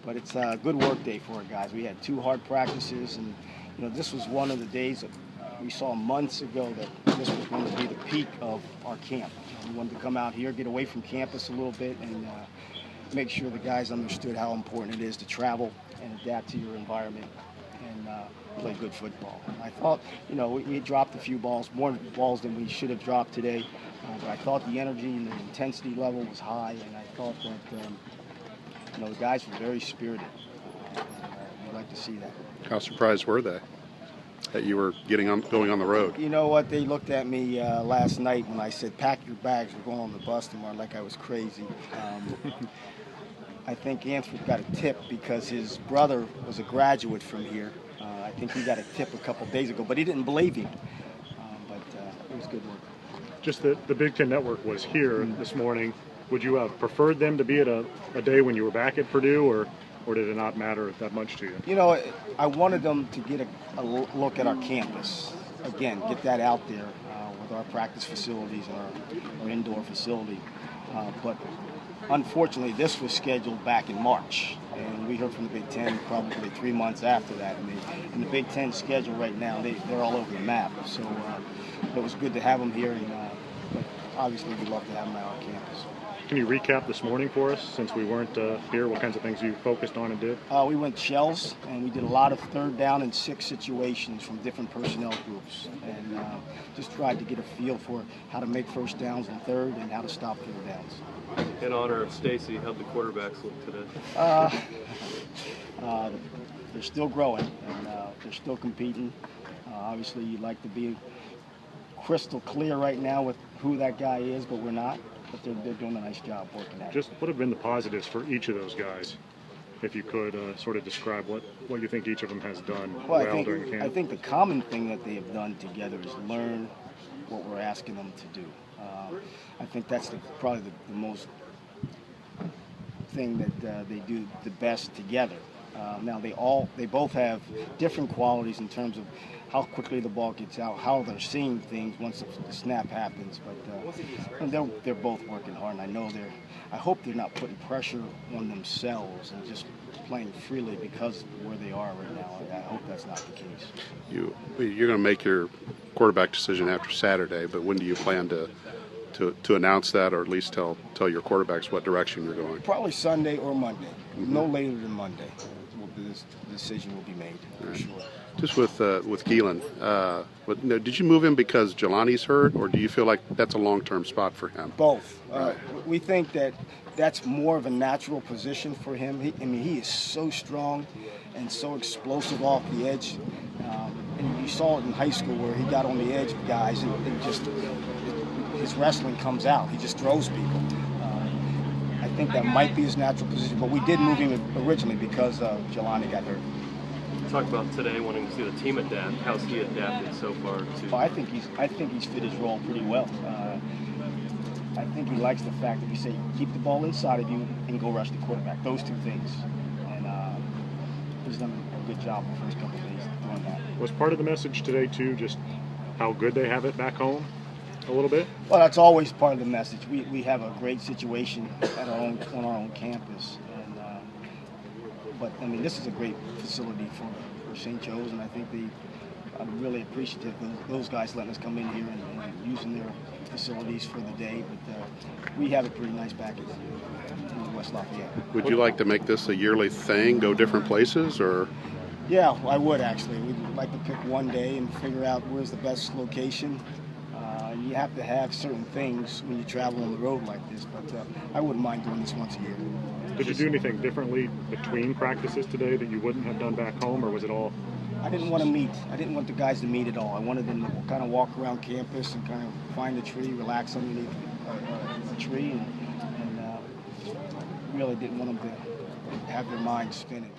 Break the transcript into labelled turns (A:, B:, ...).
A: But it's a good work day for our guys. We had 2 hard practices, and this was one of the days that we saw months ago that this was going to be the peak of our camp. We wanted to come out here, get away from campus a little bit, and make sure the guys understood how important it is to travel and adapt to your environment and play good football. And I thought, we dropped a few balls, more balls than we should have dropped today, but I thought the energy and the intensity level was high, and I thought that the guys were very spirited. We'd like to see that.
B: How surprised were they that you were going on the road?
A: You know what? They looked at me last night when I said, "Pack your bags, we're going on the bus tomorrow," like I was crazy. I think Ansford got a tip because his brother was a graduate from here. I think he got a tip a couple days ago, but he didn't believe him. But it was good work.
C: Just the Big Ten Network was here this morning. Would you have preferred them to be at a day when you were back at Purdue, or did it not matter that much to you?
A: I wanted them to get a look at our campus. Again, get that out there with our practice facilities and our indoor facility. But unfortunately, this was scheduled back in March, and we heard from the Big Ten probably 3 months after that. And the Big Ten schedule right now, they're all over the map. So it was good to have them here, and but obviously we'd love to have them at our campus.
C: Can you recap this morning for us, since we weren't here, what kinds of things you focused on and did?
A: We went shells, and we did a lot of 3rd down and 6 situations from different personnel groups, and just tried to get a feel for how to make 1st downs and 3rd and how to stop 3rd downs.
D: In honor of Stacy, how'd the quarterbacks look today?
A: They're still growing, and they're still competing. Obviously, you'd like to be crystal clear right now with who that guy is, but we're not. But they're doing a nice job working at it.
C: Just what have been the positives for each of those guys, if you could sort of describe what you think each of them has done during camp?
A: I think the common thing that they have done together is learn what we're asking them to do. I think that's probably the most thing that they do the best together. Now they both have different qualities in terms of how quickly the ball gets out, how they're seeing things once the snap happens. But they're both working hard, and I hope they're not putting pressure on themselves and just playing freely because of where they are right now. I hope that's not the case.
B: You're going to make your quarterback decision after Saturday, but when do you plan to announce that, or at least tell your quarterbacks what direction you're going?
A: Probably Sunday or Monday. No later than Monday. This decision will be made for sure.
B: Just with Keelan, did you move him because Jelani's hurt, or do you feel like that's a long-term spot for him?
A: Both. We think that's more of a natural position for him. He is so strong and so explosive off the edge. And you saw it in high school where he got on the edge of guys and just his wrestling comes out. He just throws people. I think that might be his natural position, but we did move him originally because Jelani got hurt.
D: Talk about today wanting to see the team adapt. How's he adapted so far?
A: Well, I think he's fit his role pretty well. I think he likes the fact that you say keep the ball inside of you and go rush the quarterback. Those 2 things, and he's done a good job the first couple of days doing that.
C: Was part of the message today too just how good they have it back home? A little bit?
A: Well, that's always part of the message. We have a great situation on our own campus, but this is a great facility for St. Joe's, and I think I'm really appreciative of those guys letting us come in here and using their facilities for the day. But we have a pretty nice package in West Lafayette.
B: Would you like to make this a yearly thing, go different places, or?
A: Yeah, I would actually. We'd like to pick one day and figure out where's the best location. You have to have certain things when you travel on the road like this, but I wouldn't mind doing this once a year.
C: Did you do anything differently between practices today that you wouldn't have done back home, or was it all?
A: I didn't want to meet. I didn't want the guys to meet at all. I wanted them to kind of walk around campus and kind of find a tree, relax underneath a tree, and really didn't want them to have their minds spinning.